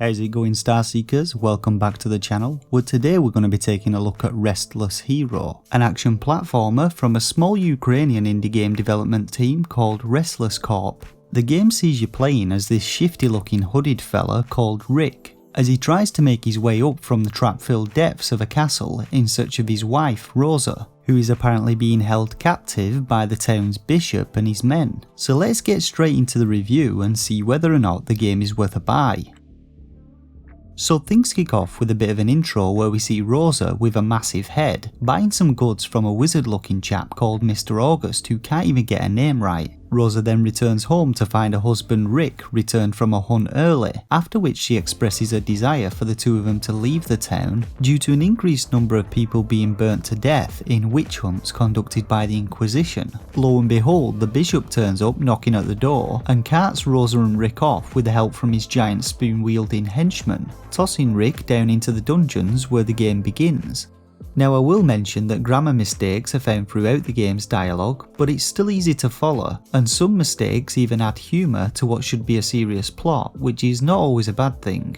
How's it going, Star Seekers? Welcome back to the channel, where today we're going to be taking a look at Restless Hero, an action platformer from a small Ukrainian indie game development team called Restless Corp. The game sees you playing as this shifty looking hooded fella called Rick, as he tries to make his way up from the trap-filled depths of a castle in search of his wife Rosa, who is apparently being held captive by the town's bishop and his men. So let's get straight into the review and see whether or not the game is worth a buy. So things kick off with a bit of an intro where we see Rosa with a massive head buying some goods from a wizard looking chap called Mr. August who can't even get a name right. Rosa then returns home to find her husband Rick returned from a hunt early, after which she expresses a desire for the two of them to leave the town due to an increased number of people being burnt to death in witch hunts conducted by the Inquisition. Lo and behold, the bishop turns up knocking at the door and carts Rosa and Rick off with the help from his giant spoon-wielding henchman, tossing Rick down into the dungeons where the game begins. Now I will mention that grammar mistakes are found throughout the game's dialogue, but it's still easy to follow, and some mistakes even add humour to what should be a serious plot, which is not always a bad thing.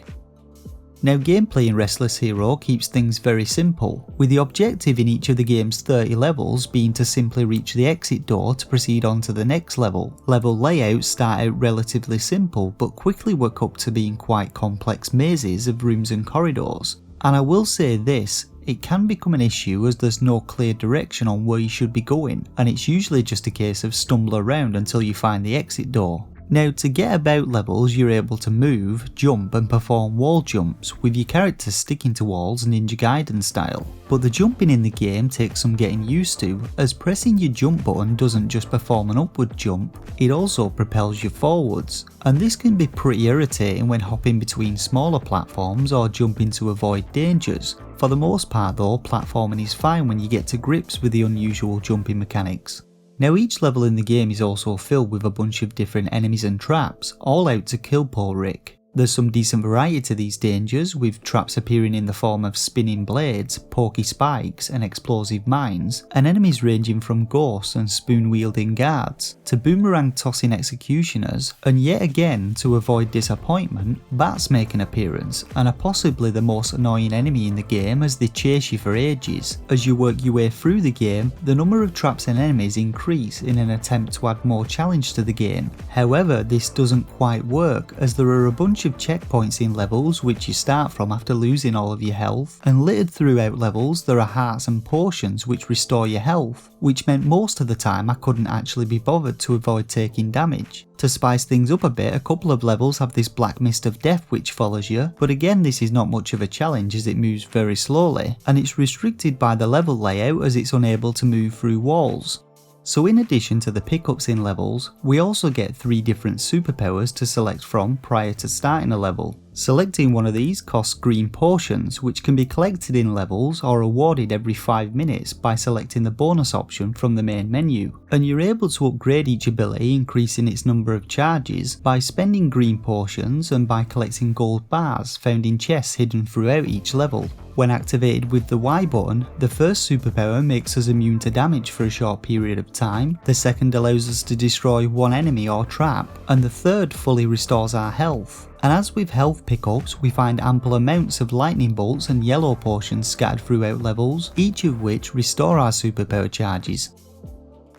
Now gameplay in Restless Hero keeps things very simple, with the objective in each of the game's 30 levels being to simply reach the exit door to proceed on to the next level. Level layouts start out relatively simple, but quickly work up to being quite complex mazes of rooms and corridors. And I will say this, it can become an issue as there's no clear direction on where you should be going, and it's usually just a case of stumble around until you find the exit door. Now to get about levels you're able to move, jump and perform wall jumps, with your character sticking to walls Ninja Gaiden style. But the jumping in the game takes some getting used to, as pressing your jump button doesn't just perform an upward jump, it also propels you forwards. And this can be pretty irritating when hopping between smaller platforms or jumping to avoid dangers. For the most part though, platforming is fine when you get to grips with the unusual jumping mechanics. Now each level in the game is also filled with a bunch of different enemies and traps, all out to kill poor Rick. There's some decent variety to these dangers, with traps appearing in the form of spinning blades, pokey spikes and explosive mines, and enemies ranging from ghosts and spoon-wielding guards, to boomerang-tossing executioners, and yet again, to avoid disappointment, bats make an appearance, and are possibly the most annoying enemy in the game as they chase you for ages. As you work your way through the game, the number of traps and enemies increase in an attempt to add more challenge to the game. However, this doesn't quite work, as there are a bunch of checkpoints in levels which you start from after losing all of your health, and littered throughout levels there are hearts and potions which restore your health, which meant most of the time I couldn't actually be bothered to avoid taking damage. To spice things up a bit, a couple of levels have this black mist of death which follows you, but again this is not much of a challenge as it moves very slowly, and it's restricted by the level layout as it's unable to move through walls. So in addition to the pickups in levels, we also get 3 different superpowers to select from prior to starting a level. Selecting one of these costs green potions, which can be collected in levels or awarded every 5 minutes by selecting the bonus option from the main menu, and you're able to upgrade each ability increasing its number of charges by spending green potions and by collecting gold bars found in chests hidden throughout each level. When activated with the Y button, the first superpower makes us immune to damage for a short period of time, the second allows us to destroy one enemy or trap, and the third fully restores our health. And as with health pickups, we find ample amounts of lightning bolts and yellow potions scattered throughout levels, each of which restore our superpower charges.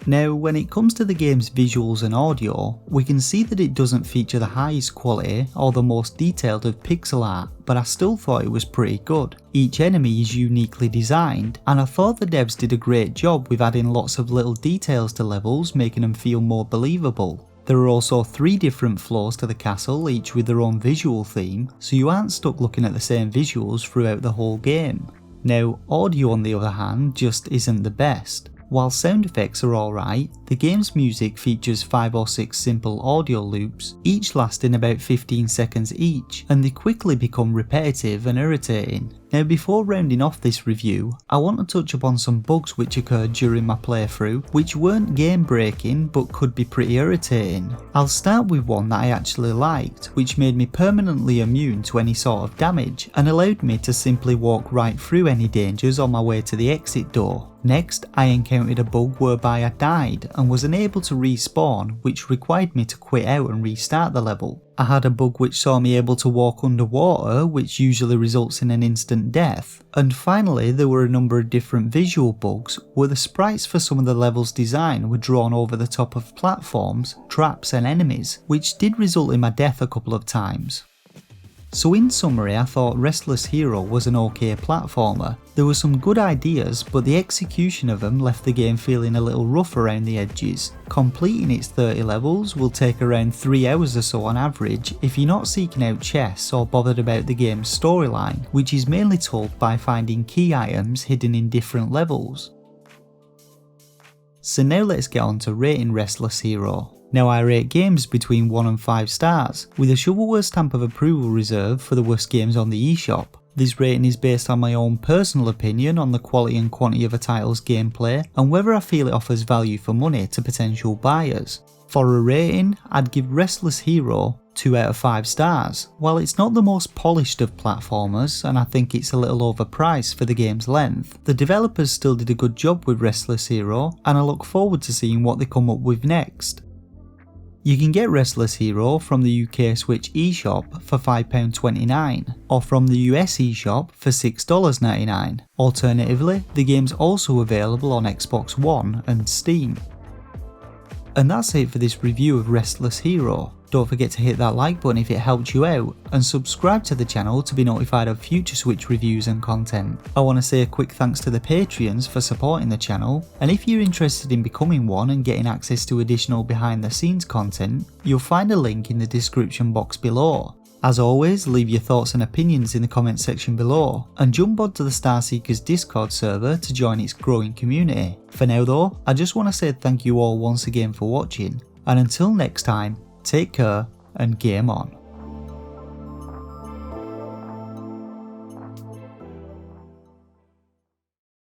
Now when it comes to the game's visuals and audio, we can see that it doesn't feature the highest quality or the most detailed of pixel art, but I still thought it was pretty good. Each enemy is uniquely designed, and I thought the devs did a great job with adding lots of little details to levels, making them feel more believable. There are also 3 different floors to the castle, each with their own visual theme, so you aren't stuck looking at the same visuals throughout the whole game. Now, audio on the other hand just isn't the best. While sound effects are alright, the game's music features 5 or 6 simple audio loops, each lasting about 15 seconds each, and they quickly become repetitive and irritating. Now before rounding off this review, I want to touch upon some bugs which occurred during my playthrough, which weren't game breaking but could be pretty irritating. I'll start with one that I actually liked, which made me permanently immune to any sort of damage, and allowed me to simply walk right through any dangers on my way to the exit door. Next, I encountered a bug whereby I died and was unable to respawn, which required me to quit out and restart the level. I had a bug which saw me able to walk underwater, which usually results in an instant death. And finally, there were a number of different visual bugs where the sprites for some of the levels' design were drawn over the top of platforms, traps and enemies, which did result in my death a couple of times. So in summary, I thought Restless Hero was an okay platformer. There were some good ideas, but the execution of them left the game feeling a little rough around the edges. Completing its 30 levels will take around 3 hours or so on average if you're not seeking out chests or bothered about the game's storyline, which is mainly told by finding key items hidden in different levels. So now let's get on to rating Restless Hero. Now I rate games between 1 and 5 stars, with a shovelware stamp of approval reserved for the worst games on the eShop. This rating is based on my own personal opinion on the quality and quantity of a title's gameplay and whether I feel it offers value for money to potential buyers. For a rating, I'd give Restless Hero 2 out of 5 stars. While it's not the most polished of platformers and I think it's a little overpriced for the game's length, the developers still did a good job with Restless Hero and I look forward to seeing what they come up with next. You can get Restless Hero from the UK Switch eShop for £5.29 or from the US eShop for $6.99. Alternatively, the game's also available on Xbox One and Steam. And that's it for this review of Restless Hero. Don't forget to hit that like button if it helped you out, and subscribe to the channel to be notified of future Switch reviews and content. I want to say a quick thanks to the Patreons for supporting the channel, and if you're interested in becoming one and getting access to additional behind the scenes content, you'll find a link in the description box below. As always, leave your thoughts and opinions in the comment section below, and jump onto the Starseekers Discord server to join its growing community. For now though, I just want to say thank you all once again for watching, and until next time, take care and game on.